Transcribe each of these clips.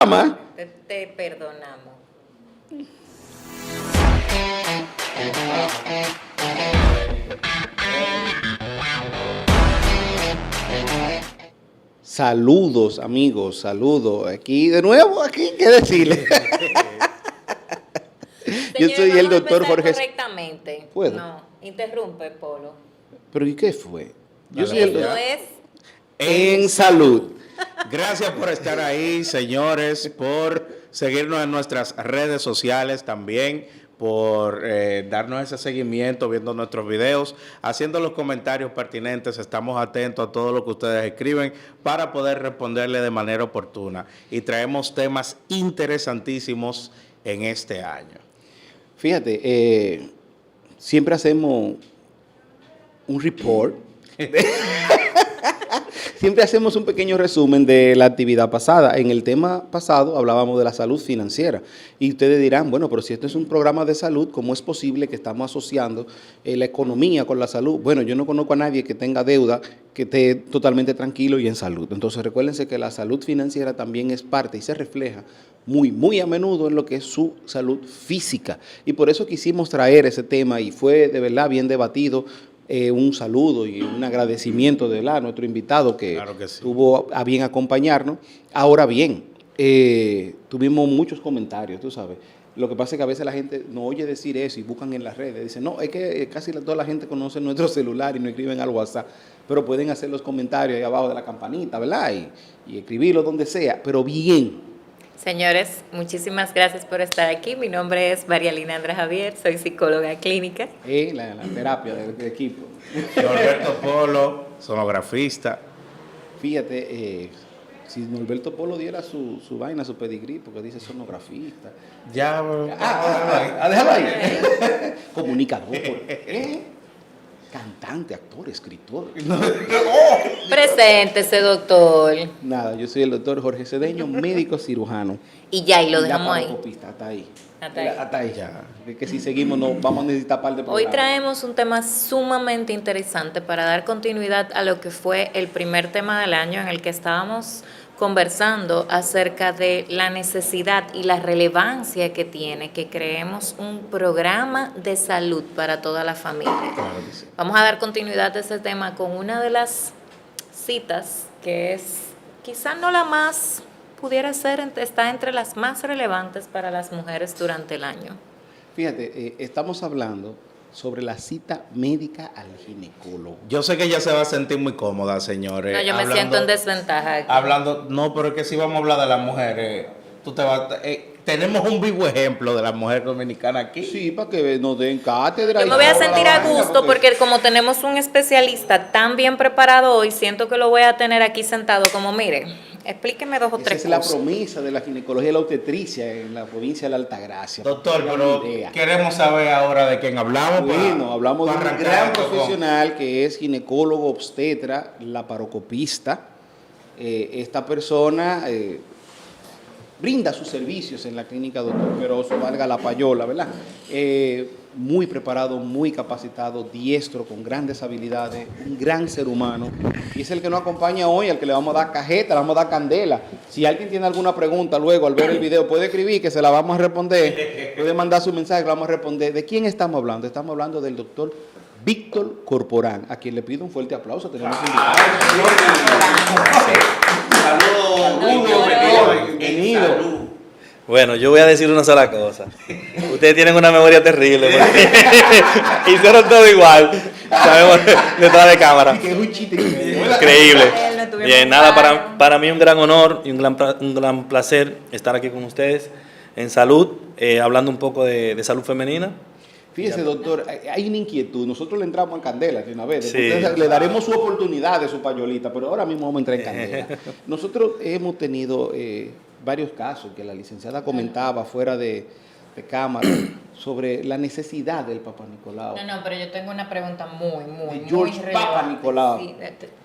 Ama. Te perdonamos. Saludos, amigos, saludos. Aquí, de nuevo, aquí, ¿qué decirle? Yo Señores, soy el vamos a doctor empezar Jorge. correctamente. ¿Puedo? No, interrumpe, Polo. ¿Pero y qué fue? Yo Dale, soy el Esto doctor. es En salud. Gracias por estar ahí, señores, por seguirnos en nuestras redes sociales también, por darnos ese seguimiento, viendo nuestros videos, haciendo los comentarios pertinentes. Estamos atentos a todo lo que ustedes escriben para poder responderle de manera oportuna. Y traemos temas interesantísimos en este año. Fíjate, siempre hacemos un report. Siempre hacemos un pequeño resumen de la actividad pasada. En el tema pasado hablábamos de la salud financiera. Y ustedes dirán, bueno, pero si esto es un programa de salud, ¿cómo es posible que estamos asociando la economía con la salud? Bueno, yo no conozco a nadie que tenga deuda que esté totalmente tranquilo y en salud. Entonces recuérdense que la salud financiera también es parte y se refleja muy a menudo en lo que es su salud física. Y por eso quisimos traer ese tema y fue de verdad bien debatido. Un saludo y un agradecimiento de a nuestro invitado que, Claro que sí. tuvo a bien acompañarnos. Ahora bien, tuvimos muchos comentarios, tú sabes. Lo que pasa es que a veces la gente no oye decir eso y buscan en las redes. Dicen, no, es que casi toda la gente conoce nuestro celular y no escriben al WhatsApp. Pero pueden hacer los comentarios ahí abajo de la campanita, ¿verdad? Y escribirlo donde sea, pero bien. Señores, muchísimas gracias por estar aquí. Mi nombre es Marialina Andra Javier, soy psicóloga clínica. La terapia del equipo. Norberto Polo, sonografista. Fíjate, si Norberto Polo diera su vaina, su pedigrí, porque dice sonografista. Ya, Déjalo ahí. Comunicador, cantante, actor, escritor. Preséntese, doctor. Nada, yo soy el doctor Jorge Cedeño, médico cirujano. Y ya, y lo Y dejamos ahí. laparoscopista, hasta ahí. Hasta ahí. Hasta ahí ya. Es que si seguimos no vamos a necesitar par de Hoy programas. traemos un tema sumamente interesante para dar continuidad a lo que fue el primer tema del año en el que estábamos conversando acerca de la necesidad y la relevancia que tiene que creemos un programa de salud para toda la familia. Claro que sí. Vamos a dar continuidad a ese tema con una de las citas que es quizá no la más, pudiera ser, está entre las más relevantes para las mujeres durante el año. Fíjate, estamos hablando sobre la cita médica al ginecólogo. Yo sé que ella se va a sentir muy cómoda, señores. No, yo me siento en desventaja aquí. No, pero es que si vamos a hablar de las mujeres, tenemos un vivo ejemplo de la mujer dominicana aquí. Sí, para que nos den cátedra. Yo y me voy a toda la sentir a vaina, gusto porque como tenemos un especialista tan bien preparado hoy, siento que lo voy a tener aquí sentado como, mire, explíqueme dos o esa tres es la cosas. promesa de la ginecología y la obstetricia en la provincia de la Altagracia. Doctor, Para que tengan pero una idea. queremos saber ahora de quién hablamos. Bueno, hablamos de un arrancar gran esto con- profesional que es ginecólogo obstetra, laparoscopista. Esta persona brinda sus servicios en la clínica Doctor Peroso, valga la payola, ¿verdad? Muy preparado, muy capacitado, diestro, con grandes habilidades, un gran ser humano. Y es el que nos acompaña hoy, al que le vamos a dar cajeta, le vamos a dar candela. Si alguien tiene alguna pregunta luego al ver el video, puede escribir que se la vamos a responder. Puede mandar su mensaje, que la vamos a responder. ¿De quién estamos hablando? Estamos hablando del doctor Víctor Corporán, a quien le pido un fuerte aplauso. Tenemos invitado. Saludos, Bienvenido. Bueno, yo voy a decir una sola cosa. Ustedes tienen una memoria terrible. Porque hicieron todo igual. Sabemos detrás de cámara. Que es un chiste. Increíble. No tuvimos Bien, nada, paro. para mí un gran honor y un gran placer estar aquí con ustedes en salud, hablando un poco de salud femenina. Fíjese, doctor, hay una inquietud. Nosotros le entramos en candela de una vez. Sí. Entonces, le daremos su oportunidad de su payolita, pero ahora mismo vamos a entrar en candela. Nosotros hemos tenido varios casos que la licenciada comentaba fuera de cámara sobre la necesidad del Papa Nicolau. No, pero yo tengo una pregunta muy George relevante. Papa Nicolau. Sí,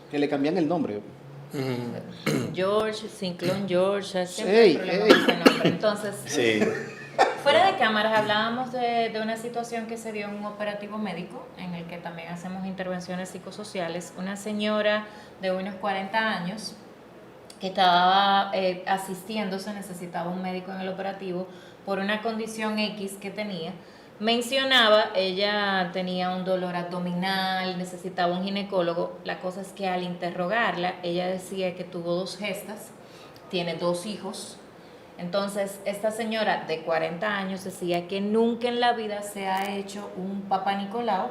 Que le cambian el nombre. George, Ciclón George, siempre hay Ey, problema ey. con ese nombre. Entonces, Sí. fuera de cámaras hablábamos de una situación que se dio en un operativo médico en el que también hacemos intervenciones psicosociales. Una señora de unos 40 años que estaba asistiéndose, necesitaba un médico en el operativo por una condición X que tenía. Mencionaba, ella tenía un dolor abdominal, necesitaba un ginecólogo. La cosa es que al interrogarla, ella decía que tuvo 2 gestas, tiene 2 hijos. Entonces, esta señora de 40 años decía que nunca en la vida se ha hecho un Papá Nicolau,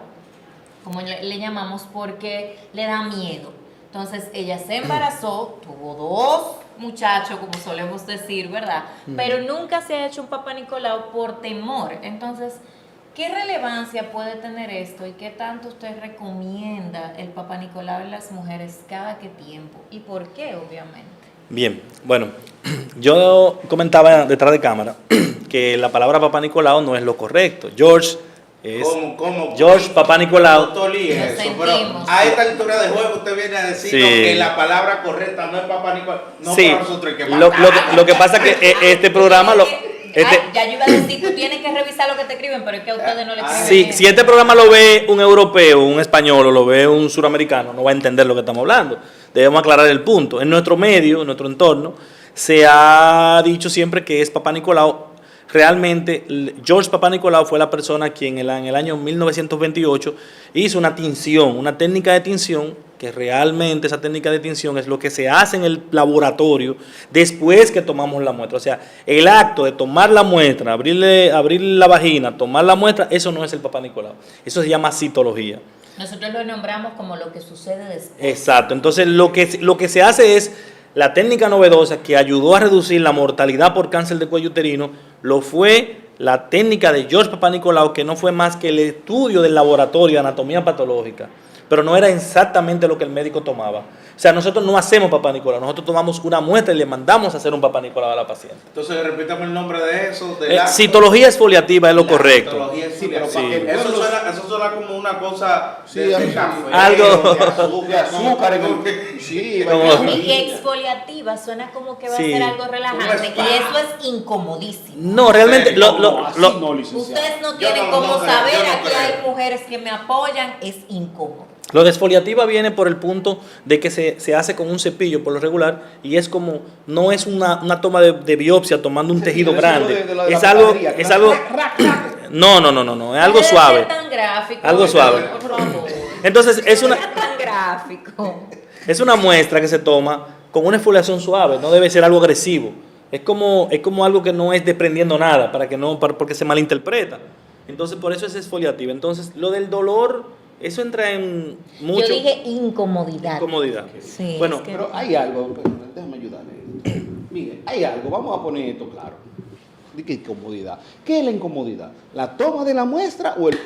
como le llamamos, porque le da miedo. Entonces, ella se embarazó, tuvo 2 muchachos, como solemos decir, ¿verdad? Pero nunca se ha hecho un Papá Nicolau por temor. Entonces, ¿qué relevancia puede tener esto y qué tanto usted recomienda el Papá Nicolau en las mujeres cada qué tiempo? ¿Y por qué, obviamente? Bien, bueno, yo comentaba detrás de cámara que la palabra Papá Nicolau no es lo correcto. George es ¿Cómo? George Papá Nicolau. Doctor Lee, Nos eso, sentimos. pero a esta altura de juego usted viene a decir Sí. que la palabra correcta no es Papá Nicolau. No, Sí, para nosotros hay que lo que pasa es que este programa lo... Ya yo iba a decir, tú tienes que revisar lo que te escriben, pero es que a ustedes no le escriben. Si este programa lo ve un europeo, un español o lo ve un suramericano, no va a entender lo que estamos hablando. Debemos aclarar el punto. En nuestro medio, en nuestro entorno, se ha dicho siempre que es Papá Nicolau. Realmente, George Papá Nicolau fue la persona quien en el año 1928 hizo una tinción, una técnica de tinción, que realmente esa técnica de tinción es lo que se hace en el laboratorio después que tomamos la muestra. O sea, el acto de tomar la muestra, abrir la vagina, tomar la muestra, eso no es el Papá Nicolau. Eso se llama citología. Nosotros lo nombramos como lo que sucede después. Exacto. Entonces, lo que se hace es la técnica novedosa que ayudó a reducir la mortalidad por cáncer de cuello uterino, lo fue la técnica de George Papá Nicolau, que no fue más que el estudio del laboratorio de anatomía patológica, pero no era exactamente lo que el médico tomaba. O sea, nosotros no hacemos Papá Nicolau, nosotros tomamos una muestra y le mandamos a hacer un Papá Nicolau a la paciente. Entonces, repítame el nombre de eso. Citología exfoliativa es lo correcto. Citología Sí, pero sí. para que el Eso pueblo- suena como una cosa Sí, de amigo. café, Algo- de azúcar en el... Sí, Como- vaina- Y exfoliativa suena como que va Sí. a ser algo relajante, Como y spa. eso es incomodísimo. No, realmente, Así no, licenciado. Ustedes no Yo tienen no cómo creo, saber, yo no aquí creo. hay mujeres que me apoyan, es incómodo. lo de exfoliativa viene por el punto de que se hace con un cepillo por lo regular y es como, no es una toma de biopsia tomando un tejido Pero eso grande. de la Es algo, panadería, es crack, algo, crack, crack. no, es algo Deje de suave. ser tan gráfico, Algo suave. por favor. Entonces, es No una, sea tan gráfico. es una muestra que se toma con una exfoliación suave, no debe ser algo agresivo. Es como algo que no es desprendiendo nada, porque se malinterpreta. Entonces, por eso es exfoliativa. Entonces, lo del dolor, eso entra en mucho Yo dije incomodidad. incomodidad. Sí, Bueno, es que- Pero hay algo, déjame ayudarle. Mire, hay algo, vamos a poner esto claro. ¿De qué incomodidad? ¿Qué es la incomodidad? ¿La toma de la muestra o el...?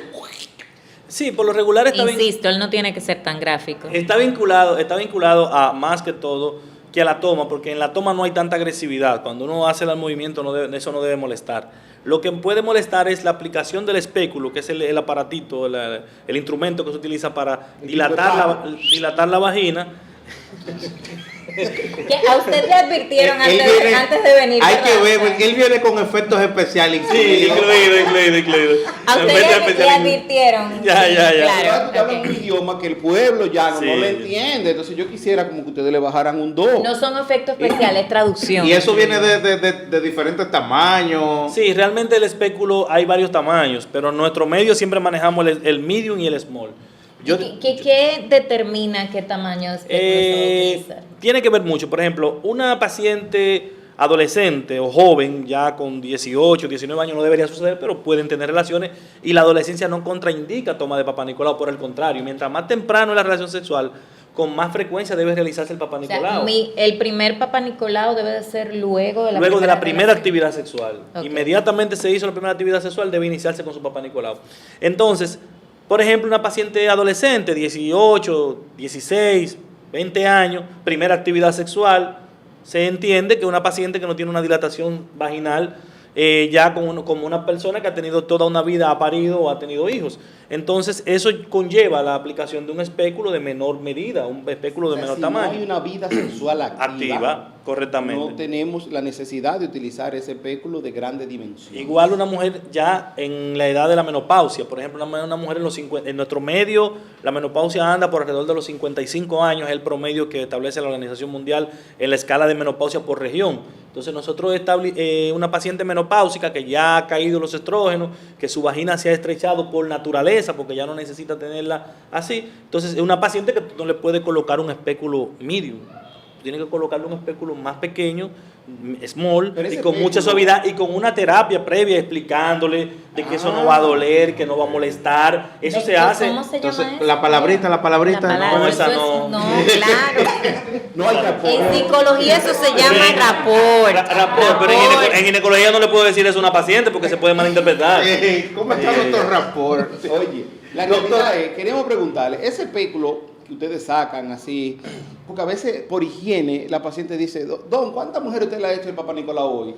sí, por lo regular Insisto, él no tiene que ser tan gráfico. está vinculado a más que todo que a la toma, porque en la toma no hay tanta agresividad. Cuando uno hace el movimiento, eso no debe molestar. Lo que puede molestar es la aplicación del espéculo, que es el aparatito, el instrumento que se utiliza para El dilatar la vagina. Que a usted le advirtieron Él antes viene- de venir. Hay ¿verdad? que ver, porque él viene con efectos especiales. Incluido. A usted le advirtieron. Ya. Claro, Tú hablas ok. un idioma que el pueblo ya no Sí. lo entiende. Entonces yo quisiera como que ustedes le bajaran un 2. No son efectos especiales, es traducción. Y eso viene de diferentes tamaños. Sí, realmente el espéculo hay varios tamaños, pero en nuestro medio siempre manejamos el medium y el small. ¿Qué determina qué tamaño de espéculo se va a utilizar? Tiene que ver mucho. Por ejemplo, una paciente adolescente o joven, ya con 18, 19 años no debería suceder, pero pueden tener relaciones y la adolescencia no contraindica toma de Papá Nicolau, por el contrario, mientras más temprano es la relación sexual, con más frecuencia debe realizarse el Papá O sea, Nicolau. el primer Papá Nicolau debe de ser luego de la Primera relación. actividad sexual. Ok. Inmediatamente se hizo la primera actividad sexual, debe iniciarse con su Papá Nicolau. Entonces, por ejemplo, una paciente adolescente, 18, 16, 20 años, primera actividad sexual, se entiende que una paciente que no tiene una dilatación vaginal ya como una persona que ha tenido toda una vida, ha parido o ha tenido hijos. Entonces, eso conlleva la aplicación de un espéculo de menor medida, un espéculo O de sea, menor si tamaño. no hay una vida sexual Activa, correctamente. no tenemos la necesidad de utilizar ese espéculo de grande dimensión. Igual una mujer ya en la edad de la menopausia, por ejemplo, una mujer en nuestro medio, la menopausia anda por alrededor de los 55 años, es el promedio que establece la Organización Mundial en la escala de menopausia por región. Entonces nosotros una paciente menopáusica que ya ha caído los estrógenos, que su vagina se ha estrechado por naturaleza, porque ya no necesita tenerla así, entonces es una paciente que no le puede colocar un espéculo medium. Tiene que colocarle un espéculo más pequeño, small, Pero y ese con mucha espéculo- suavidad y con una terapia previa explicándole de que eso no va a doler, que no va a molestar. Eso se hace. ¿Cómo se llama Entonces, eso? la palabrita. La palabra, No, esa eso es- no. no, claro. No hay rapport. En psicología eso se llama rapport. Rapport, pero en ginecología no le puedo decir eso a una paciente porque se puede malinterpretar. ¿Cómo está doctor Rapport? Oye, la realidad es, queremos preguntarle, ese espéculo que ustedes sacan así, porque a veces por higiene la paciente dice, don, ¿cuántas mujeres usted le ha hecho el Papá Nicolau hoy?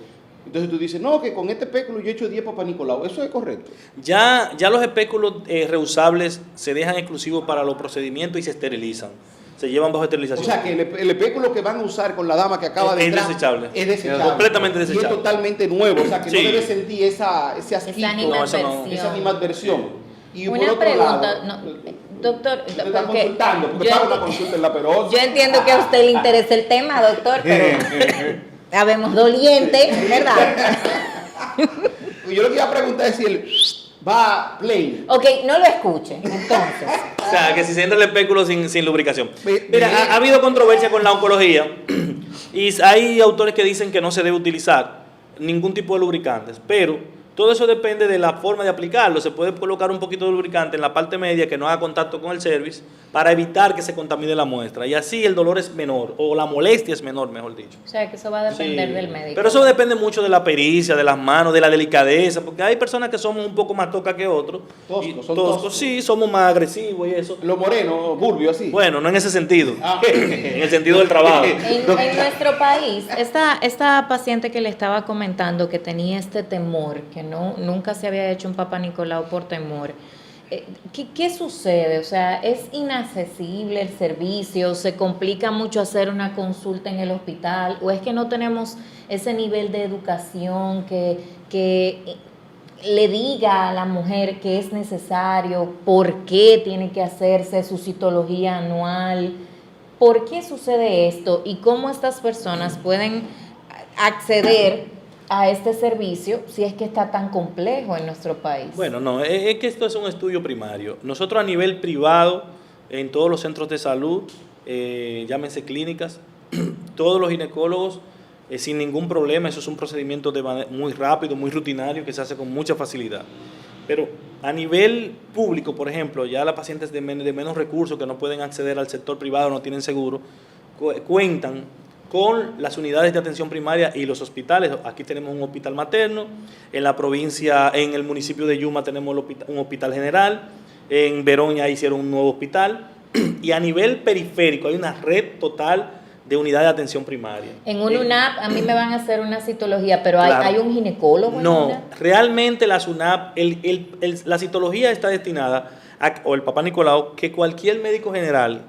Entonces tú dices, no, que con este espéculo yo he hecho 10 Papá Nicolau. ¿Eso es correcto? Ya los espéculos reusables se dejan exclusivos para los procedimientos y se esterilizan. Se llevan bajo O esterilización. sea, que el espéculo que van a usar con la dama que acaba de Es entrar desechable. es desechable. Completamente Y desechable. es totalmente nuevo, o sea, que Sí. no debe sentir ese asquito, animadversión. esa animadversión. Y por Una otro pregunta, lado, no, doctor, usted está porque consultando, porque yo paga una enti- consulta en la Perosa. yo entiendo que a usted le interesa el tema, doctor, pero habemos doliente, ¿verdad? Yo lo que iba a preguntar es si él va plain. Ok, no lo escuche, entonces. O sea, que si se entra el espéculo sin lubricación. Ve- Mira, ve- ha habido controversia con la oncología y hay autores que dicen que no se debe utilizar ningún tipo de lubricantes, pero todo eso depende de la forma de aplicarlo. Se puede colocar un poquito de lubricante en la parte media que no haga contacto con el cervix para evitar que se contamine la muestra y así el dolor es menor o la molestia es menor, mejor dicho. O sea, que eso va a depender Sí. del médico. Pero eso depende mucho de la pericia, de las manos, de la delicadeza, porque hay personas que somos un poco más tocas que otros. Toscos, Y son toscos. sí, somos más agresivos y eso. Los morenos, burbio así. Bueno, no en ese sentido, Ah. en el sentido del trabajo. En nuestro país, esta paciente que le estaba comentando que tenía este temor, que nunca se había hecho un Papá Nicolau por temor, ¿qué sucede? O sea, ¿es inaccesible el servicio? ¿Se complica mucho hacer una consulta en el hospital? ¿O es que no tenemos ese nivel de educación que le diga a la mujer que es necesario, por qué tiene que hacerse su citología anual? ¿Por qué sucede esto y cómo estas personas pueden acceder a este servicio si es que está tan complejo en nuestro país? Bueno, no, es que esto es un estudio primario. Nosotros a nivel privado, en todos los centros de salud, llámense clínicas, todos los ginecólogos, sin ningún problema, eso es un procedimiento muy rápido, muy rutinario, que se hace con mucha facilidad. Pero a nivel público, por ejemplo, ya las pacientes de menos recursos que no pueden acceder al sector privado, no tienen seguro, cuentan con las unidades de atención primaria y los hospitales. Aquí tenemos un hospital materno, en la provincia, en el municipio de Yuma tenemos un hospital general, en Veroña hicieron un nuevo hospital, y a nivel periférico hay una red total de unidad de atención primaria. En un UNAP a mí me van a hacer una citología, pero Claro. hay un ginecólogo en No, UNAP. realmente la SUNAP, la citología está destinada, o el Papá Nicolau, que cualquier médico general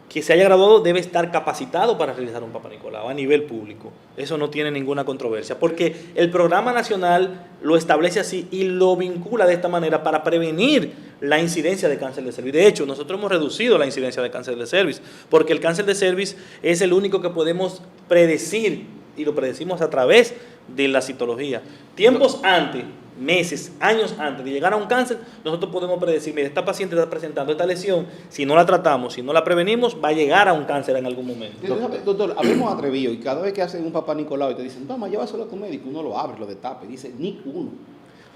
que se haya graduado debe estar capacitado para realizar un Papá Nicolau a nivel público. Eso no tiene ninguna controversia, porque el programa nacional lo establece así y lo vincula de esta manera para prevenir la incidencia de cáncer de cervix. De hecho, nosotros hemos reducido la incidencia de cáncer de cervix, porque el cáncer de cervix es el único que podemos predecir, y lo predecimos a través de la citología. Tiempos antes, meses, años antes de llegar a un cáncer, nosotros podemos predecir, mira, esta paciente está presentando esta lesión, si no la tratamos, si no la prevenimos, va a llegar a un cáncer en algún momento. Doctor, habemos atrevido y cada vez que hacen un Papá Nicolau y te dicen, toma, llévaselo a tu médico, uno lo abre, lo destapa y dice NIC 1,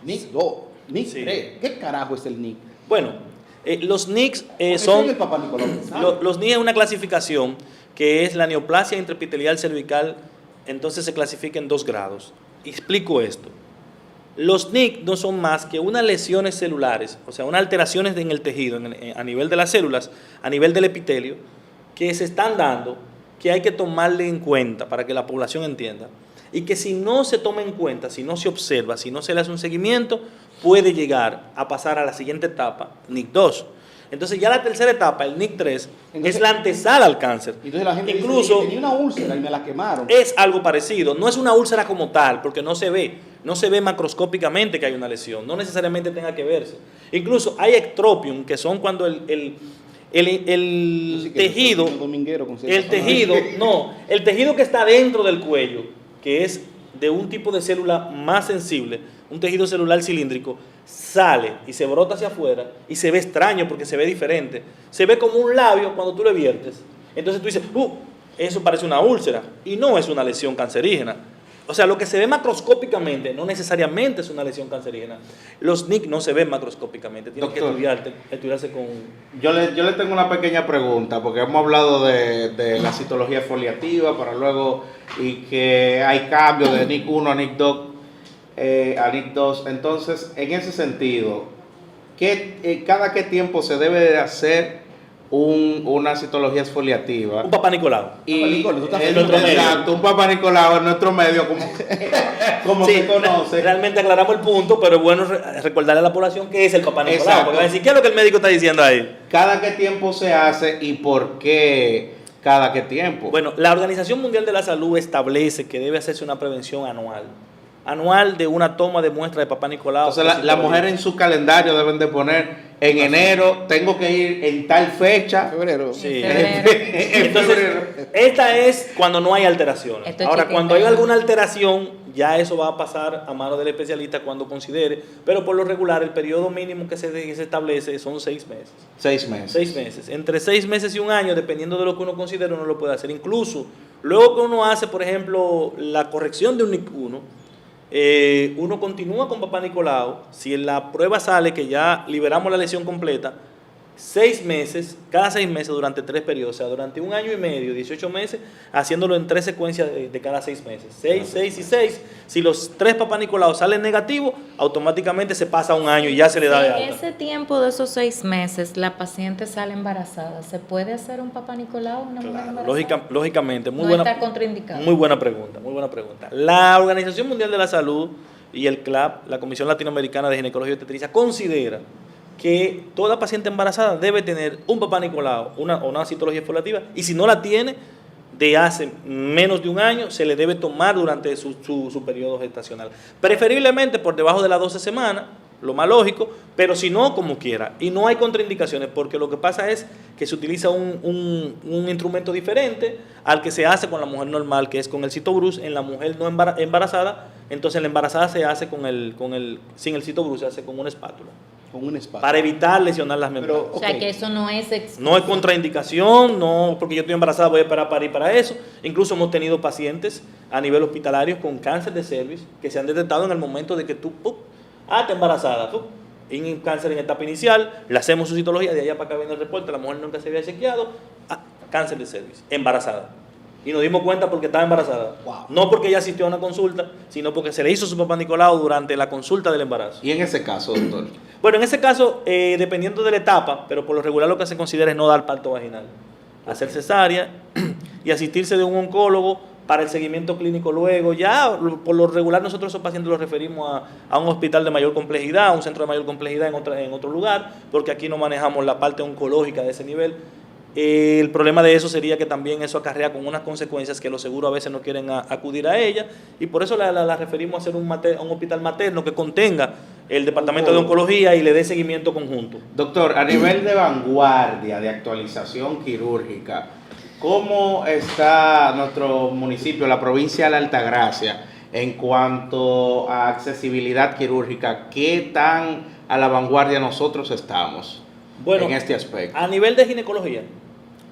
NIC 2, NIC Sí. 3. ¿Qué carajo es el NIC? Bueno, los NICs Porque son... soy el Papá Nicolau, ¿sabes? Los NICs es una clasificación que es la neoplasia intraepitelial cervical, entonces se clasifica en 2 grados. Explico esto. Los NIC no son más que unas lesiones celulares, o sea, unas alteraciones en el tejido, a nivel de las células, a nivel del epitelio, que se están dando, que hay que tomarle en cuenta para que la población entienda. y que si no se toma en cuenta, si no se observa, si no se le hace un seguimiento, puede llegar a pasar a la siguiente etapa, NIC 2. Entonces ya la tercera etapa, el NIC 3, Entonces, es la antesala al cáncer. Entonces la gente Incluso dice, tenía una úlcera y me la quemaron. es algo parecido, no es una úlcera como tal, porque no se ve macroscópicamente que hay una lesión, no necesariamente tenga que verse. Incluso hay ectropium, que son cuando el tejido, el tejido que está dentro del cuello, que es de un tipo de célula más sensible, un tejido celular cilíndrico, sale y se brota hacia afuera y se ve extraño porque se ve diferente. Se ve como un labio cuando tú le viertes. Entonces tú dices, eso parece una úlcera y no es una lesión cancerígena. O sea, lo que se ve macroscópicamente no necesariamente es una lesión cancerígena. Los NIC no se ven macroscópicamente, tienen que estudiarse con... Yo le tengo una pequeña pregunta, porque hemos hablado de la citología foliativa para luego, y que hay cambios de NIC 1 a NIC 2, a NIC 2. Entonces, en ese sentido, ¿cada qué tiempo se debe de hacer una citología exfoliativa? Un papá Nicolau. Y exacto, un papá Nicolau en nuestro medio, como sí, se conoce. Realmente aclaramos el punto, pero es bueno recordarle a la población qué es el papá Nicolau. Exacto. Porque van a decir, ¿qué es lo que el médico está diciendo ahí? ¿Cada qué tiempo se hace y por qué cada qué tiempo? Bueno, la Organización Mundial de la Salud establece que debe hacerse una prevención anual de una toma de muestra de papá Nicolau. Entonces la mujer en su calendario deben de poner en enero, tengo que ir en tal fecha. Febrero. Sí. En febrero. Entonces, esta es cuando no hay alteraciones. Esto es Ahora, chiquita. cuando hay alguna alteración, ya eso va a pasar a mano del especialista cuando considere, pero por lo regular el periodo mínimo que se establece son 6 meses. 6 meses. 6 meses. Entre 6 meses y un año, dependiendo de lo que uno considere, uno lo puede hacer. Incluso, luego que uno hace, por ejemplo, la corrección de un NIC 1, uno continúa con papá Nicolau. Si en la prueba sale que ya liberamos la lesión completa, 6 meses, cada 6 meses durante 3 periodos, o sea, durante 1 año y medio, 18 meses, haciéndolo en 3 secuencias de cada 6 meses. 6, 6 y 6. Si los 3 papá Nicolau salen negativos, automáticamente se pasa 1 año y ya se le da de En alta. ese tiempo de esos 6 meses, la paciente sale embarazada. ¿Se puede hacer un papá Nicolau una mujer embarazada? Lógicamente, muy No buena, está contraindicado. muy buena pregunta. La Organización Mundial de la Salud y el CLAP, la Comisión Latinoamericana de Ginecología y Obstetricia, considera que toda paciente embarazada debe tener un papá Nicolau, una citología foliativa, y si no la tiene, de hace menos de 1 año, se le debe tomar durante su periodo gestacional. Preferiblemente por debajo de las 12 semanas, lo más lógico, pero si no, como quiera. Y no hay contraindicaciones, porque lo que pasa es que se utiliza un instrumento diferente al que se hace con la mujer normal, que es con el Cytobrus. En la mujer no embarazada, entonces la embarazada se hace sin el Cytobrus, se hace con una espátula. Con un espacio. Para evitar lesionar las membranas. Pero, O sea ok. que eso no es excusa. No es contraindicación, no porque yo estoy embarazada voy a esperar para ir para eso. Incluso hemos tenido pacientes a nivel hospitalario con cáncer de cervix que se han detectado en el momento de que tú, te embarazada, en cáncer en etapa inicial, le hacemos su citología, de allá para acá viene el reporte, la mujer nunca se había chequeado, cáncer de cervix, embarazada. Y nos dimos cuenta porque estaba embarazada. Wow. No porque ella asistió a una consulta, sino porque se le hizo su papá Nicolau durante la consulta del embarazo. Y en ese caso, doctor. Bueno, en ese caso, dependiendo de la etapa, pero por lo regular lo que se considera es no dar parto vaginal. Hacer cesárea y asistirse de un oncólogo para el seguimiento clínico luego. Ya, por lo regular, nosotros a esos pacientes los referimos a un hospital de mayor complejidad, a un centro de mayor complejidad en otro lugar, porque aquí no manejamos la parte oncológica de ese nivel. El problema de eso sería que también eso acarrea con unas consecuencias que los seguros a veces no quieren acudir a ella, y por eso la referimos a hacer un hospital materno que contenga el departamento de oncología y le dé seguimiento conjunto. Doctor, a nivel de vanguardia, de actualización quirúrgica, ¿cómo está nuestro municipio, la provincia de la Altagracia, en cuanto a accesibilidad quirúrgica? ¿Qué tan a la vanguardia nosotros estamos en este aspecto? A nivel de ginecología,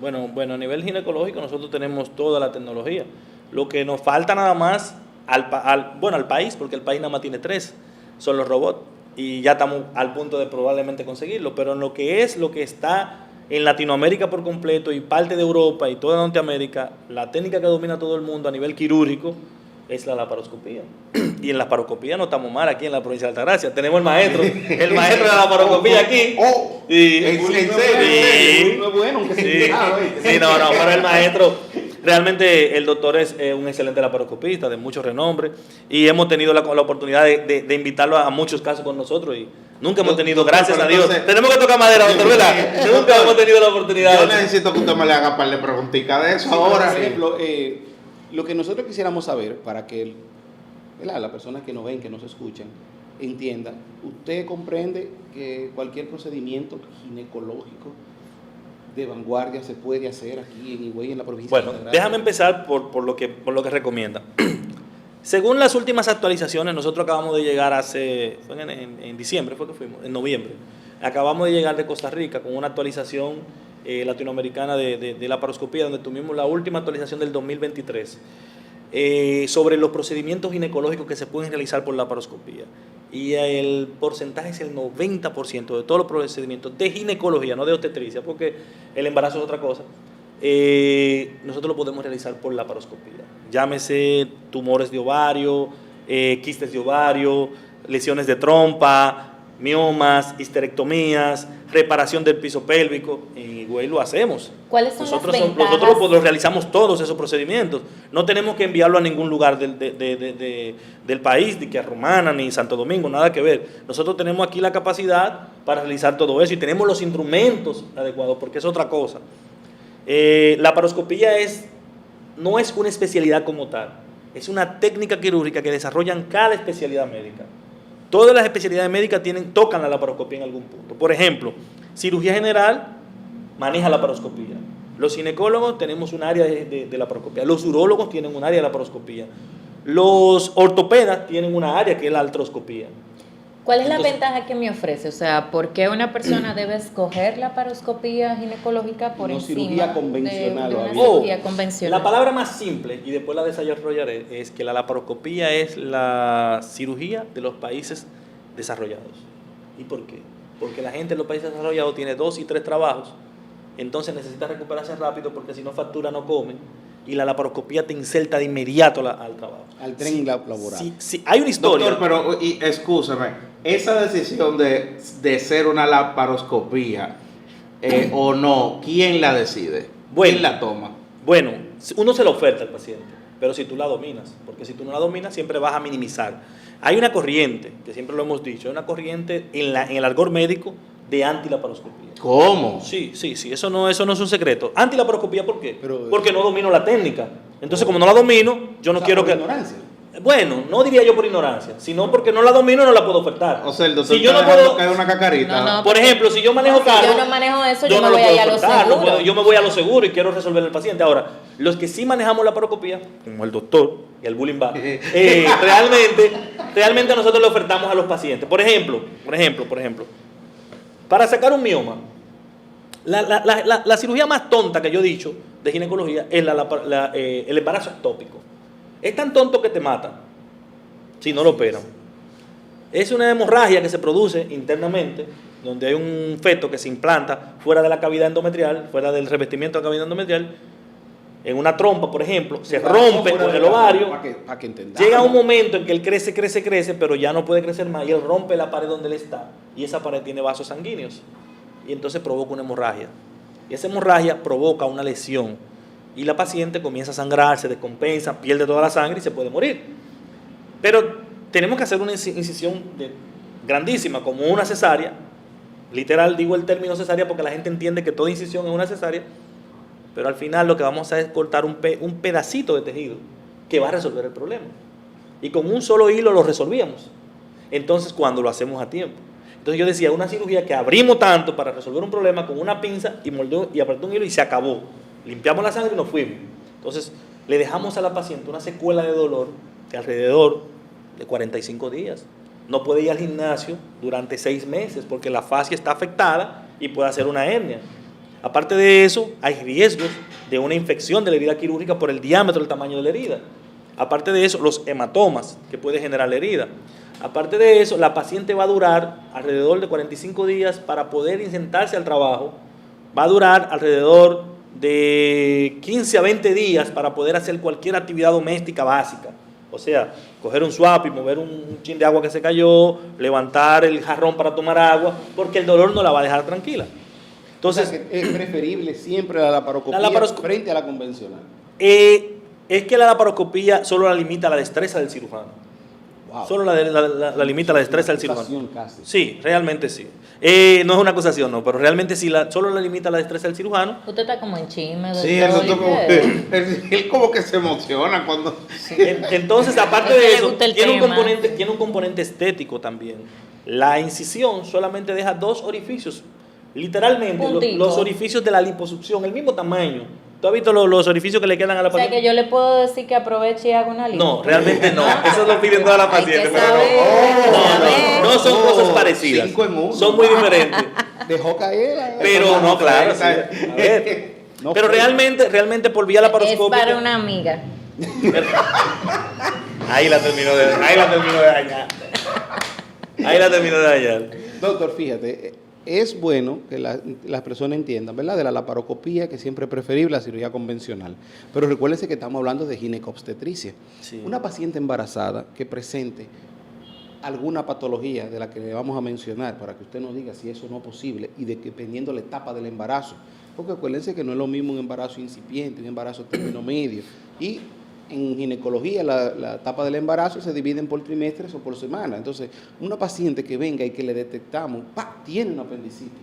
bueno, a nivel ginecológico nosotros tenemos toda la tecnología. Lo que nos falta nada más al país, porque el país nada más tiene 3, son los robots. Y ya estamos al punto de probablemente conseguirlo. Pero en lo que está en Latinoamérica por completo y parte de Europa y toda Norteamérica, la técnica que domina todo el mundo a nivel quirúrgico es la laparoscopía. Y en la laparoscopía no estamos mal aquí en la provincia de Altagracia. Tenemos el maestro de la laparoscopía aquí. ¿En serio? No es bueno, aunque Sí, sea sí, no, pero el maestro, Realmente el doctor es un excelente laparoscopista de mucho renombre y hemos tenido la oportunidad de invitarlo a muchos casos con nosotros y nunca hemos tenido, gracias a Dios. Tenemos que tocar madera, doctor, ¿verdad? Nunca hemos tenido la oportunidad. Yo necesito que usted me le haga par de preguntitas de eso ahora. Por ejemplo, lo que nosotros quisiéramos saber para que las personas que nos ven, que nos escuchan, entiendan, usted comprende que cualquier procedimiento ginecológico de vanguardia se puede hacer aquí en Higüey, en la provincia Bueno, de Altagracia. déjame empezar por lo que recomienda. Según las últimas actualizaciones, nosotros acabamos de llegar fue en diciembre, fue que fuimos, en noviembre. Acabamos de llegar de Costa Rica con una actualización latinoamericana de laparoscopía, donde tuvimos la última actualización del 2023 sobre los procedimientos ginecológicos que se pueden realizar por laparoscopía. Y el porcentaje es el 90% de todos los procedimientos de ginecología, no de obstetricia, porque el embarazo es otra cosa. Nosotros lo podemos realizar por laparoscopía. Llámese tumores de ovario, quistes de ovario, lesiones de trompa, miomas, histerectomías, reparación del piso pélvico. En Higüey lo hacemos. ¿Cuáles son Nosotros las ventajas? los realizamos todos esos procedimientos. No tenemos que enviarlo a ningún lugar del país, ni que a Romana, ni Santo Domingo, nada que ver. Nosotros tenemos aquí la capacidad para realizar todo eso y tenemos los instrumentos adecuados, porque es otra cosa. La laparoscopía no es una especialidad como tal, es una técnica quirúrgica que desarrollan cada especialidad médica. Todas las especialidades médicas tocan la laparoscopía en algún punto. Por ejemplo, cirugía general maneja la laparoscopía. Los ginecólogos tenemos un área de laparoscopía. Los urólogos tienen un área de laparoscopía. Los ortopedas tienen una área que es la artroscopía. ¿Cuál es la Entonces, ventaja que me ofrece? O sea, ¿por qué una persona debe escoger la laparoscopía ginecológica por No encima cirugía convencional, de una o cirugía convencional? La palabra más simple, y después la desarrollaré, es que la laparoscopía es la cirugía de los países desarrollados. ¿Y por qué? Porque la gente en los países desarrollados tiene 2 y 3 trabajos, entonces necesita recuperarse rápido porque si no factura no come, y la laparoscopía te inserta de inmediato al trabajo. Al tren laboral. Sí, hay una historia. Doctor, pero escúchame, esa decisión de ser una laparoscopía o no, ¿quién la decide? Bueno. ¿Quién la toma? Bueno, uno se la oferta al paciente, pero si tú la dominas, porque si tú no la dominas siempre vas a minimizar. Hay una corriente, que siempre lo hemos dicho, hay una corriente en el argot médico de antilaparoscopía. ¿Cómo? Sí, eso no es un secreto. Antilaparoscopía, ¿por qué? Pero, porque no domino la técnica. Entonces, como no la domino, yo no O sea, quiero por que... ignorancia. Bueno, no diría yo por ignorancia, sino porque no la domino, no la puedo ofertar. O sea, el doctor si yo está no dejando puedo... caer una cacarita. No, no. Por ejemplo, si yo manejo carro, Si yo no manejo eso, yo me no lo voy puedo a ir a lo ofertar, no seguro. puedo, yo me voy a lo seguro y quiero resolver al paciente. Ahora, los que sí manejamos la laparoscopía, como el doctor y el bullying va, realmente nosotros le ofertamos a los pacientes. Por ejemplo, para sacar un mioma, la cirugía más tonta que yo he dicho de ginecología es el embarazo ectópico. Es tan tonto que te mata si no lo operan. Es una hemorragia que se produce internamente, donde hay un feto que se implanta fuera de la cavidad endometrial, fuera del revestimiento de la cavidad endometrial, en una trompa, por ejemplo, se rompe con el ovario. Para que entendamos. Llega un momento en que él crece, pero ya no puede crecer más y él rompe la pared donde él está y esa pared tiene vasos sanguíneos y entonces provoca una hemorragia. Y esa hemorragia provoca una lesión y la paciente comienza a sangrar, se descompensa, pierde toda la sangre y se puede morir. Pero tenemos que hacer una incisión grandísima, como una cesárea. Literal digo el término cesárea porque la gente entiende que toda incisión es una cesárea, pero al final lo que vamos a hacer es cortar un pedacito de tejido que va a resolver el problema. Y con un solo hilo lo resolvíamos. Entonces, cuando lo hacemos a tiempo. Entonces yo decía, una cirugía que abrimos tanto para resolver un problema con una pinza y moldeó y apretó un hilo y se acabó. Limpiamos la sangre y nos fuimos. Entonces, le dejamos a la paciente una secuela de dolor de alrededor de 45 días. No puede ir al gimnasio durante 6 meses porque la fascia está afectada y puede hacer una hernia. Aparte de eso, hay riesgos de una infección de la herida quirúrgica por el diámetro del tamaño de la herida. Aparte de eso, los hematomas que puede generar la herida. Aparte de eso, la paciente va a durar alrededor de 45 días para poder intentarse al trabajo. Va a durar alrededor de 15 a 20 días para poder hacer cualquier actividad doméstica básica. O sea, coger un swap y mover un chin de agua que se cayó, levantar el jarrón para tomar agua, porque el dolor no la va a dejar tranquila. Entonces, O sea, que es preferible siempre la laparoscopía frente a la convencional. Es que la laparoscopía solo la limita la destreza del cirujano. Wow. Solo la limita la destreza del cirujano. Acusación casi. Sí, realmente sí. No es una acusación, no, pero realmente sí, solo la limita la destreza del cirujano. Usted está como en chisme. Sí, doctor, él, como ¿y que, qué? él como que se emociona cuando... Entonces, aparte Es que de le eso, gusta el tiene tema. un componente estético también. La incisión solamente deja 2 orificios. Literalmente, Puntico. los orificios de la liposucción, el mismo tamaño. ¿Tú has visto los orificios que le quedan a la O sea, paciente? que yo le puedo decir que aproveche y haga una lipo. No, realmente no. Eso lo piden todas las Hay que pacientes. Pero saber, no, no son cosas parecidas. 5 en 1. Son muy diferentes. Dejó caer. Pero no, claro. Sí. A ver. No Pero fue. realmente por vía Es laparoscópica. para una amiga. Ahí la terminó de dañar. Ahí la terminó de dañar. Doctor, fíjate, es bueno que las personas entiendan, ¿verdad? De la laparoscopía, que siempre es preferible la cirugía convencional. Pero recuérdense que estamos hablando de ginecobstetricia. Sí. Una paciente embarazada que presente alguna patología de la que le vamos a mencionar, para que usted nos diga si eso no es posible y de que dependiendo la etapa del embarazo. Porque acuérdense que no es lo mismo un embarazo incipiente, un embarazo término medio. Y en ginecología la etapa del embarazo se divide por trimestres o por semana. Entonces, una paciente que venga y que le detectamos, tiene una apendicitis,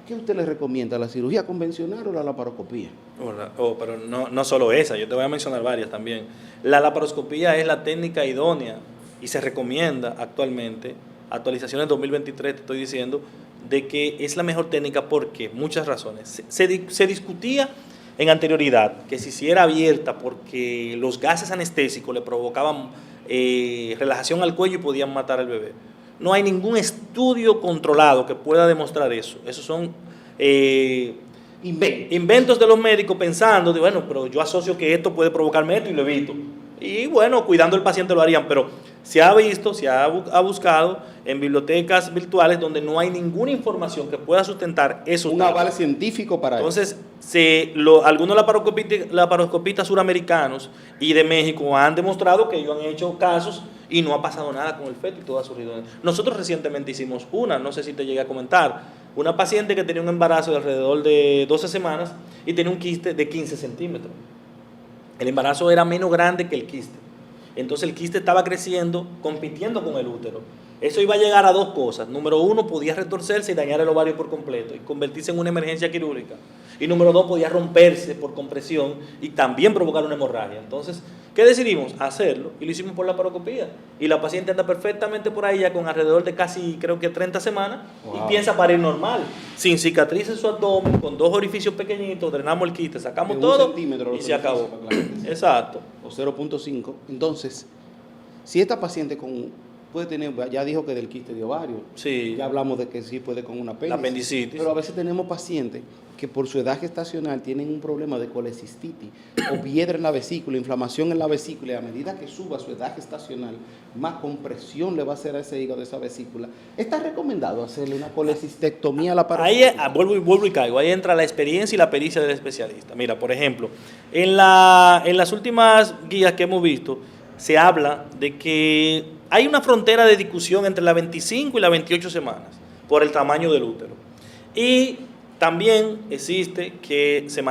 ¿qué usted le recomienda? ¿La cirugía convencional o la laparoscopía? Pero no solo esa, yo te voy a mencionar varias también. La laparoscopía es la técnica idónea y se recomienda actualmente, actualizaciones 2023 te estoy diciendo, de que es la mejor técnica porque muchas razones. Se discutía en anterioridad que se hiciera abierta porque los gases anestésicos le provocaban relajación al cuello y podían matar al bebé. No hay ningún estudio controlado que pueda demostrar eso. Esos son inventos de los médicos pensando, bueno, pero yo asocio que esto puede provocarme esto y lo evito. Y bueno, cuidando al paciente lo harían, pero se ha visto, ha buscado en bibliotecas virtuales donde no hay ninguna información que pueda sustentar eso. Un aval científico para eso. Entonces, algunos laparoscopistas suramericanos y de México han demostrado que ellos han hecho casos y no ha pasado nada con el feto y todo ha surgido. Nosotros recientemente hicimos no sé si te llegué a comentar, una paciente que tenía un embarazo de alrededor de 12 semanas y tenía un quiste de 15 centímetros. El embarazo era menos grande que el quiste. Entonces el quiste estaba creciendo, compitiendo con el útero. Eso iba a llegar a 2 cosas. Número 1, podía retorcerse y dañar el ovario por completo y convertirse en una emergencia quirúrgica. Y número 2, podía romperse por compresión y también provocar una hemorragia. Entonces, ¿qué decidimos? Hacerlo y lo hicimos por laparoscopía. Y la paciente anda perfectamente por ahí ya con alrededor de casi, creo que 30 semanas y piensa parir normal, sin cicatriz en su abdomen, con 2 orificios pequeñitos, drenamos el quiste, sacamos De todo 1 centímetro y se acabó. Exacto. O 0.5. Entonces, si esta paciente puede tener, ya dijo que del quiste de ovario, Sí. ya hablamos de que sí puede con una La apendicitis. pero a veces tenemos pacientes que por su edad gestacional tienen un problema de colecistitis o piedra en la vesícula, inflamación en la vesícula, y a medida que suba su edad gestacional, más compresión le va a hacer a ese hígado de esa vesícula. ¿Está recomendado hacerle una colecistectomía a la Ahí vuelvo y caigo. Ahí entra la experiencia y la pericia del especialista. Mira, por ejemplo, en las últimas guías que hemos visto, se habla de que hay una frontera de discusión entre las 25 y las 28 semanas por el tamaño del útero. Y también existe que se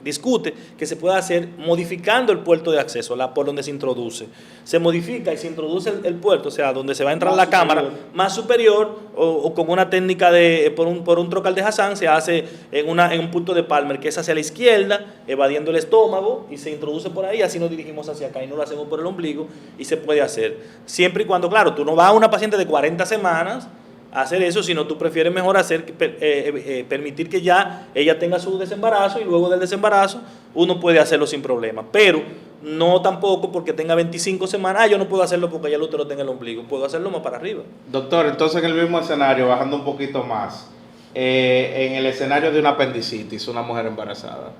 discute que se puede hacer modificando el puerto de acceso, por donde se introduce. Se modifica y se introduce el puerto, o sea, donde se va a entrar la cámara más superior o con una técnica por un trocal de Hassan, se hace en un punto de Palmer que es hacia la izquierda, evadiendo el estómago y se introduce por ahí, así nos dirigimos hacia acá y no lo hacemos por el ombligo y se puede hacer. Siempre y cuando, claro, tú no vas a una paciente de 40 semanas hacer eso, sino tú prefieres mejor permitir que ya ella tenga su desembarazo y luego del desembarazo uno puede hacerlo sin problema, pero no tampoco porque tenga 25 semanas, yo no puedo hacerlo porque ya el útero tenga el ombligo, puedo hacerlo más para arriba. Doctor, entonces en el mismo escenario, bajando un poquito más, en el escenario de una apendicitis, una mujer embarazada.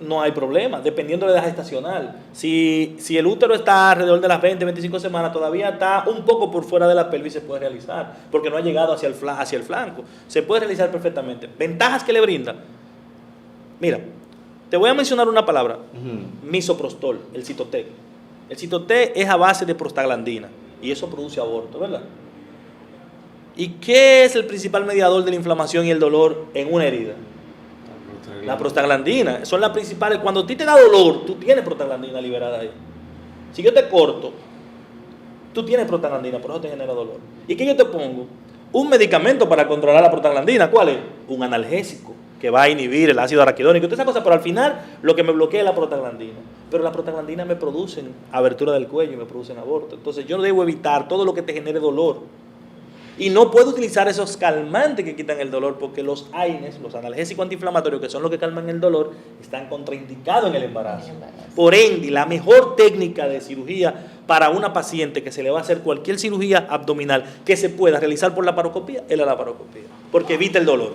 No hay problema, dependiendo de la edad gestacional. Si el útero está alrededor de las 20, 25 semanas, todavía está un poco por fuera de la pelvis, se puede realizar, porque no ha llegado hacia el flanco. Se puede realizar perfectamente. Ventajas que le brinda. Mira, te voy a mencionar una palabra, misoprostol, el Cytotec. El Cytotec es a base de prostaglandina y eso produce aborto, ¿verdad? ¿Y qué es el principal mediador de la inflamación y el dolor en una herida? prostaglandina. La prostaglandina, son las principales. Cuando a ti te da dolor, tú tienes prostaglandina liberada ahí. Si yo te corto, tú tienes prostaglandina, por eso te genera dolor. ¿Y qué yo te pongo? Un medicamento para controlar la prostaglandina. ¿Cuál es? Un analgésico que va a inhibir el ácido araquidónico y toda esa cosa, pero al final lo que me bloquea es la prostaglandina. Pero la prostaglandina me producen abertura del cuello y me producen aborto. Entonces yo debo evitar todo lo que te genere dolor. Y no puedo utilizar esos calmantes que quitan el dolor porque los AINES, los analgésicos antiinflamatorios, que son los que calman el dolor, están contraindicados en el embarazo. Por ende, la mejor técnica de cirugía para una paciente que se le va a hacer cualquier cirugía abdominal que se pueda realizar por laparoscopía es la laparoscopía, porque evita el dolor.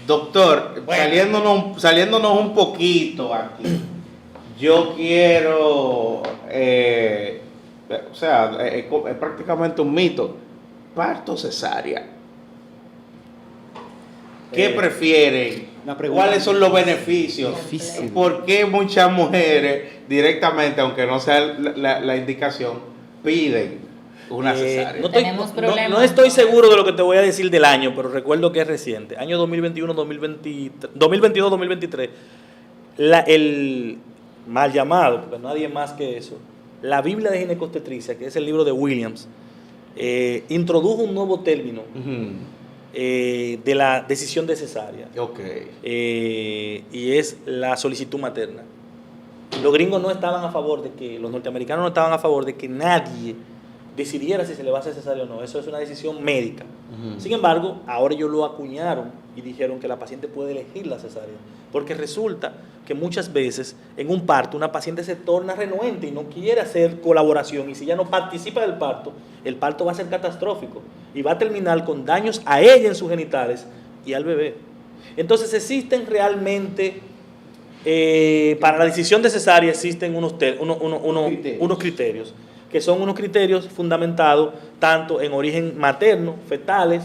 Doctor, saliéndonos un poquito aquí, yo quiero, es prácticamente un mito, parto cesárea. ¿Qué prefieren? ¿Cuáles son los beneficios? Difícil. ¿Por qué muchas mujeres directamente, aunque no sea la indicación, piden una cesárea? Tenemos problemas. No estoy seguro de lo que te voy a decir del año, pero recuerdo que es reciente. Año 2021, 2022, 2023. El mal llamado, porque nadie más que eso, la Biblia de Ginecobstetricia, que es el libro de Williams, introdujo un nuevo término de la decisión de cesárea. Y es la solicitud materna. Los gringos no estaban a favor de que, los norteamericanos no estaban a favor de que nadie decidiera si se le va a hacer cesárea o no. Eso es una decisión médica. Sin embargo, ahora ellos lo acuñaron y dijeron que la paciente puede elegir la cesárea. Porque resulta que muchas veces en un parto una paciente se torna renuente y no quiere hacer colaboración. Y si ella no participa del parto, el parto va a ser catastrófico. Y va a terminar con daños a ella en sus genitales y al bebé. Entonces existen realmente, para la decisión de cesárea existen unos criterios, que son unos criterios fundamentados tanto en origen materno, fetales,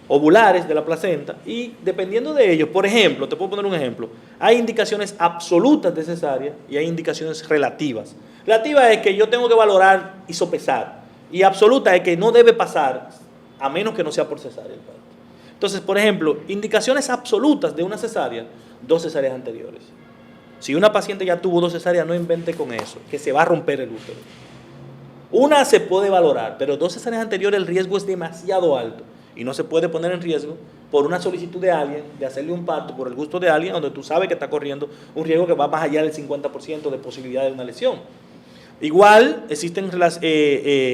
ovulares de la placenta, y dependiendo de ellos, por ejemplo, te puedo poner un ejemplo, hay indicaciones absolutas de cesárea y hay indicaciones relativas. Relativa es que yo tengo que valorar y sopesar, y absoluta es que no debe pasar a menos que no sea por cesárea el parto. Entonces, por ejemplo, indicaciones absolutas de una cesárea, 2 cesáreas anteriores. Si una paciente ya tuvo 2 cesáreas, no invente con eso, que se va a romper el útero. Una se puede valorar, pero 2 cesáreas anteriores el riesgo es demasiado alto y no se puede poner en riesgo por una solicitud de alguien, de hacerle un parto por el gusto de alguien, donde tú sabes que está corriendo un riesgo que va más allá del 50% de posibilidad de una lesión. Igual existen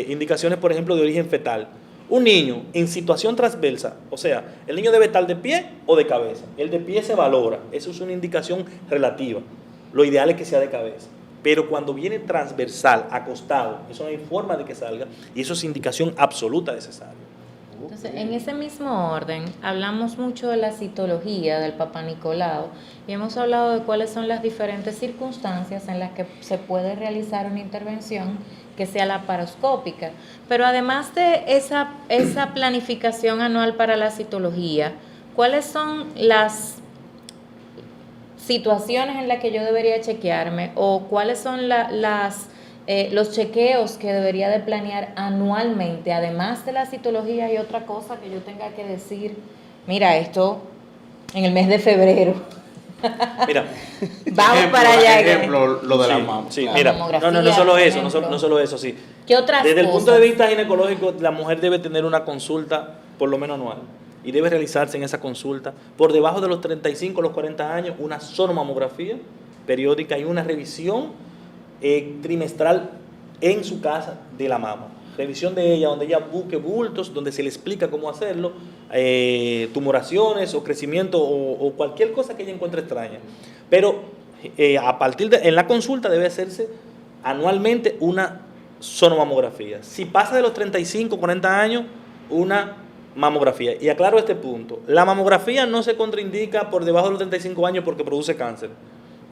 indicaciones, por ejemplo, de origen fetal. Un niño en situación transversa, o sea, el niño debe estar de pie o de cabeza. El de pie se valora, eso es una indicación relativa. Lo ideal es que sea de cabeza. Pero cuando viene transversal, acostado, eso no hay forma de que salga y eso es indicación absoluta de cesárea. Entonces, en ese mismo orden, hablamos mucho de la citología del Papá Nicolau y hemos hablado de cuáles son las diferentes circunstancias en las que se puede realizar una intervención que sea laparoscópica. Pero además de esa planificación anual para la citología, ¿cuáles son las situaciones en las que yo debería chequearme o cuáles son los chequeos que debería de planear anualmente, además de la citología? Y otra cosa que yo tenga que decir, mira, esto en el mes de febrero. Mira, vamos para allá. Ejemplo, lo de la sí, mama. sí, La mira, mamografía, no solo eso, por ejemplo. no solo eso, sí. ¿Qué otras Desde el cosas? punto de vista ginecológico, la mujer debe tener una consulta por lo menos anual y debe realizarse en esa consulta por debajo de los 35 o los 40 años una sonomamografía periódica y una revisión trimestral en su casa de la mama. Revisión de ella, donde ella busque bultos, donde se le explica cómo hacerlo, tumoraciones o crecimiento o cualquier cosa que ella encuentre extraña. Pero en la consulta debe hacerse anualmente una sonomamografía. Si pasa de los 35, 40 años, una mamografía. Y aclaro este punto, la mamografía no se contraindica por debajo de los 35 años porque produce cáncer.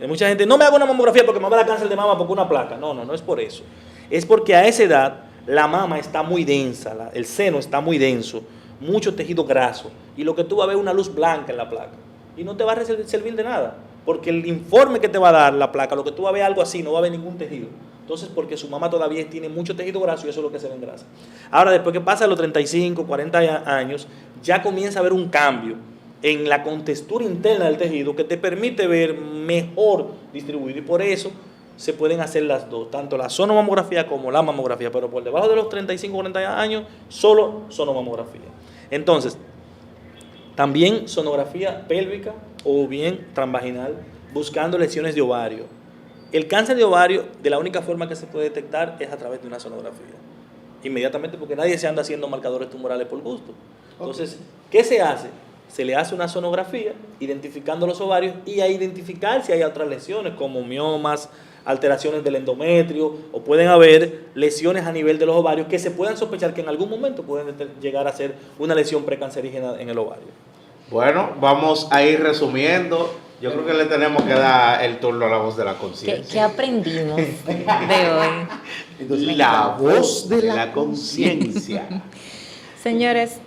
Hay mucha gente, no me hago una mamografía porque me va a dar cáncer de mama porque una placa. No es por eso. Es porque a esa edad la mama está muy densa, el seno está muy denso, mucho tejido graso, y lo que tú vas a ver es una luz blanca en la placa. Y no te va a servir de nada, porque el informe que te va a dar la placa, lo que tú vas a ver algo así, no va a ver ningún tejido. Entonces, porque su mama todavía tiene mucho tejido graso y eso es lo que se ve en grasa. Ahora, después que pasa los 35, 40 años, ya comienza a haber un cambio en la contextura interna del tejido que te permite ver mejor distribuido, y por eso se pueden hacer las dos, tanto la sonomamografía como la mamografía, pero por debajo de los 35-40 años, solo sonomamografía. Entonces, también sonografía pélvica o bien transvaginal, buscando lesiones de ovario. El cáncer de ovario, de la única forma que se puede detectar es a través de una sonografía. Inmediatamente, porque nadie se anda haciendo marcadores tumorales por gusto. Entonces, ¿qué se hace? Se le hace una sonografía identificando los ovarios y a identificar si hay otras lesiones como miomas, alteraciones del endometrio, o pueden haber lesiones a nivel de los ovarios que se puedan sospechar que en algún momento pueden llegar a ser una lesión precancerígena en el ovario. Bueno, vamos a ir resumiendo. Yo creo que le tenemos que dar el turno a la voz de la conciencia. ¿Qué aprendimos de hoy? Entonces, la voz de la conciencia. Señores,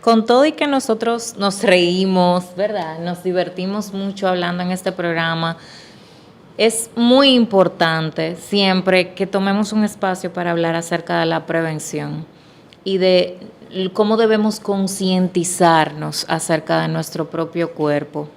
con todo y que nosotros nos reímos, ¿verdad? Nos divertimos mucho hablando en este programa. Es muy importante siempre que tomemos un espacio para hablar acerca de la prevención y de cómo debemos concientizarnos acerca de nuestro propio cuerpo.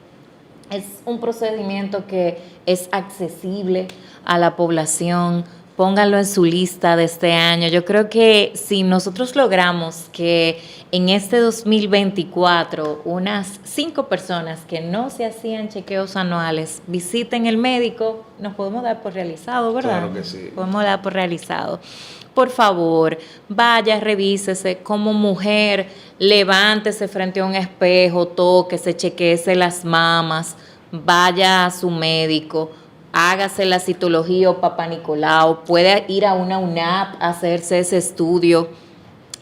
Es un procedimiento que es accesible a la población. Pónganlo en su lista de este año. Yo creo que si nosotros logramos que en este 2024 unas 5 personas que no se hacían chequeos anuales visiten el médico, nos podemos dar por realizado, ¿verdad? Claro que sí. Podemos dar por realizado. Por favor, vaya, revísese como mujer, levántese frente a un espejo, tóquese, chequeese las mamas, vaya a su médico, hágase la citología o Papá Nicolau, puede ir a una UNAP a hacerse ese estudio.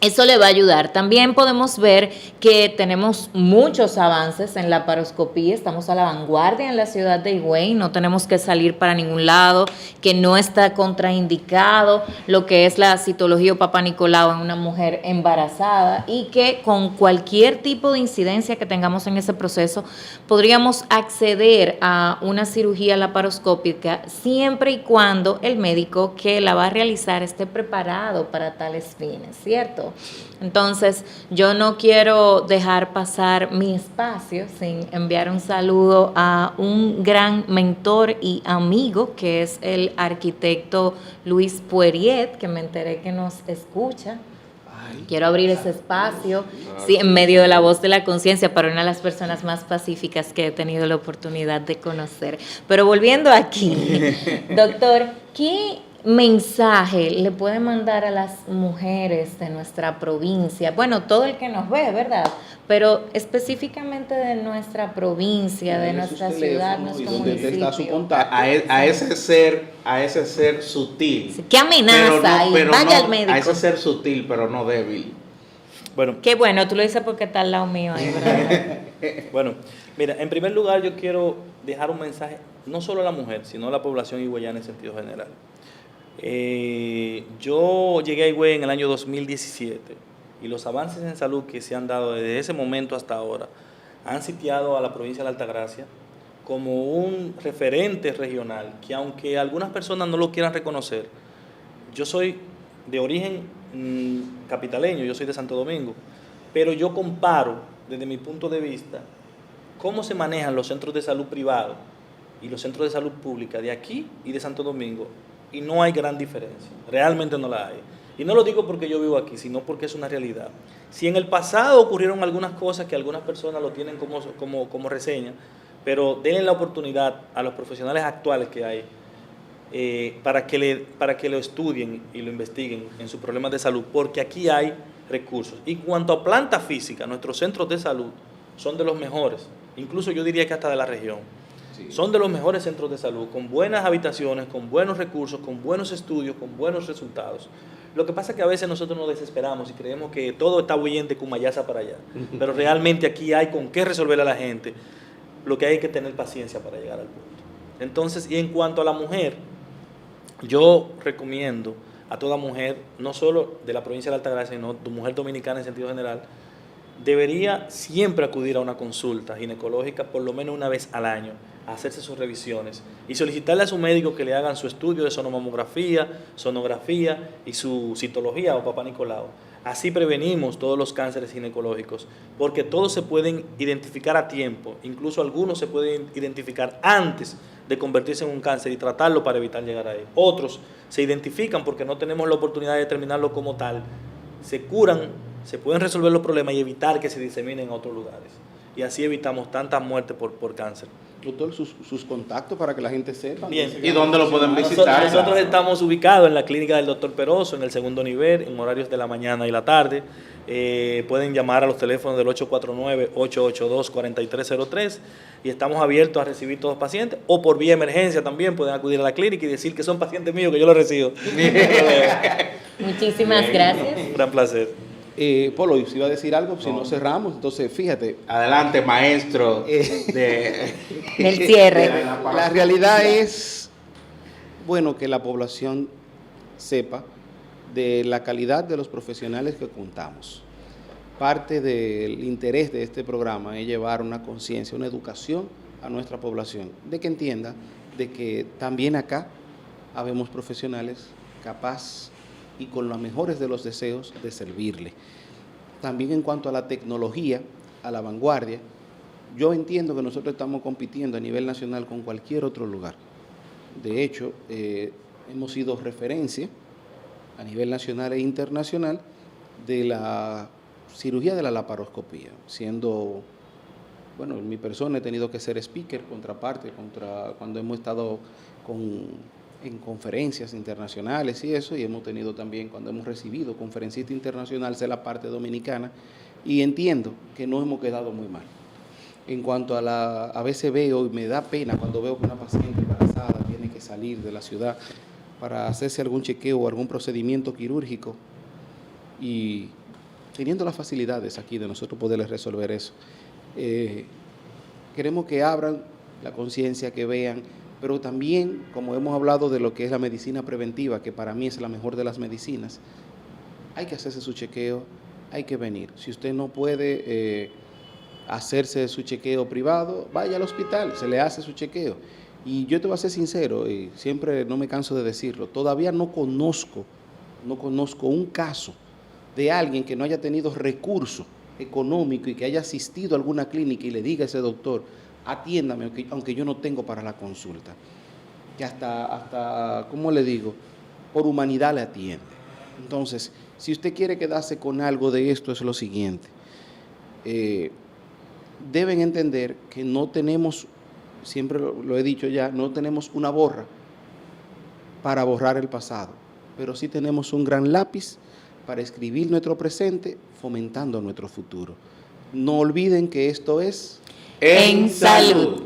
Eso le va a ayudar. También podemos ver que tenemos muchos avances en la paroscopía, estamos a la vanguardia en la ciudad de Higüey, no tenemos que salir para ningún lado, que no está contraindicado lo que es la citología o Papá Nicolau en una mujer embarazada, y que con cualquier tipo de incidencia que tengamos en ese proceso podríamos acceder a una cirugía laparoscópica siempre y cuando el médico que la va a realizar esté preparado para tales fines, ¿cierto? Entonces, yo no quiero dejar pasar mi espacio sin enviar un saludo a un gran mentor y amigo que es el arquitecto Luis Poirier, que me enteré que nos escucha. Quiero abrir ese espacio, sí, en medio de la voz de la conciencia, para una de las personas más pacíficas que he tenido la oportunidad de conocer. Pero volviendo aquí, doctor, ¿qué mensaje le puede mandar a las mujeres de nuestra provincia? Bueno, todo el que nos ve, ¿verdad? Pero específicamente de nuestra provincia, de nuestra ciudad, nuestro municipio. A ese ser sutil. Sí, qué amenaza, vaya al médico. A ese ser sutil, pero no débil. Bueno, Qué bueno, tú lo dices porque está al lado mío ahí, ¿verdad? bueno, mira, en primer lugar yo quiero dejar un mensaje no solo a la mujer, sino a la población higüeyana en sentido general. Yo llegué a Higüey en el año 2017 y los avances en salud que se han dado desde ese momento hasta ahora han sitiado a la provincia de la Altagracia como un referente regional que, aunque algunas personas no lo quieran reconocer, yo soy de origen capitaleño, yo soy de Santo Domingo, pero yo comparo desde mi punto de vista cómo se manejan los centros de salud privados y los centros de salud pública de aquí y de Santo Domingo, y no hay gran diferencia, realmente no la hay. Y no lo digo porque yo vivo aquí, sino porque es una realidad. Si en el pasado ocurrieron algunas cosas que algunas personas lo tienen como reseña, pero denle la oportunidad a los profesionales actuales que hay para que lo estudien y lo investiguen en sus problemas de salud, porque aquí hay recursos. Y en cuanto a planta física, nuestros centros de salud son de los mejores, incluso yo diría que hasta de la región. Son de los mejores centros de salud, con buenas habitaciones, con buenos recursos, con buenos estudios, con buenos resultados. Lo que pasa es que a veces nosotros nos desesperamos y creemos que todo está bien de Cumayasa para allá. Pero realmente aquí hay con qué resolver a la gente. Lo que hay que tener paciencia para llegar al punto. Entonces, y en cuanto a la mujer, yo recomiendo a toda mujer, no solo de la provincia de la Altagracia, sino de mujer dominicana en sentido general, debería siempre acudir a una consulta ginecológica por lo menos una vez al año, a hacerse sus revisiones y solicitarle a su médico que le hagan su estudio de sonomamografía, sonografía y su citología o Papá Nicolau. Así prevenimos todos los cánceres ginecológicos, porque todos se pueden identificar a tiempo, incluso algunos se pueden identificar antes de convertirse en un cáncer y tratarlo para evitar llegar a él. Otros se identifican porque no tenemos la oportunidad de determinarlo como tal, se curan, se pueden resolver los problemas y evitar que se diseminen a otros lugares. Y así evitamos tantas muertes por cáncer. Doctor, sus contactos para que la gente sepa. Bien. ¿Y dónde lo pueden visitar? Nosotros estamos ubicados en la clínica del Dr. Peroso, en el segundo nivel, en horarios de la mañana y la tarde. Pueden llamar a los teléfonos del 849-882-4303 y estamos abiertos a recibir todos los pacientes, o por vía emergencia también pueden acudir a la clínica y decir que son pacientes míos, que yo los recibo. Muchísimas gracias. Un gran placer. Polo, si iba a decir algo, si no cerramos, entonces fíjate. Adelante, maestro. Del cierre. La realidad es, bueno, que la población sepa de la calidad de los profesionales que contamos. Parte del interés de este programa es llevar una conciencia, una educación a nuestra población, de que entienda de que también acá habemos profesionales capaces y con los mejores de los deseos de servirle. También en cuanto a la tecnología, a la vanguardia, yo entiendo que nosotros estamos compitiendo a nivel nacional con cualquier otro lugar. De hecho, hemos sido referencia a nivel nacional e internacional de la cirugía de la laparoscopía, siendo, bueno, en mi persona he tenido que ser speaker, contraparte, cuando hemos estado en conferencias internacionales y eso, y hemos tenido también, cuando hemos recibido conferencista internacional, ser la parte dominicana, y entiendo que no hemos quedado muy mal. En cuanto a veces veo, y me da pena cuando veo que una paciente embarazada tiene que salir de la ciudad para hacerse algún chequeo o algún procedimiento quirúrgico, y teniendo las facilidades aquí de nosotros poderles resolver eso. Queremos que abran la conciencia, que vean, pero también, como hemos hablado de lo que es la medicina preventiva, que para mí es la mejor de las medicinas, hay que hacerse su chequeo, hay que venir. Si usted no puede hacerse su chequeo privado, vaya al hospital, se le hace su chequeo. Y yo te voy a ser sincero, y siempre no me canso de decirlo, todavía no conozco un caso de alguien que no haya tenido recurso económico y que haya asistido a alguna clínica y le diga a ese doctor, atiéndame, aunque yo no tengo para la consulta, que hasta, ¿cómo le digo?, por humanidad le atiende. Entonces, si usted quiere quedarse con algo de esto, es lo siguiente. Deben entender que no tenemos, siempre lo he dicho ya, no tenemos una borra para borrar el pasado, pero sí tenemos un gran lápiz para escribir nuestro presente, fomentando nuestro futuro. No olviden que esto es En salud.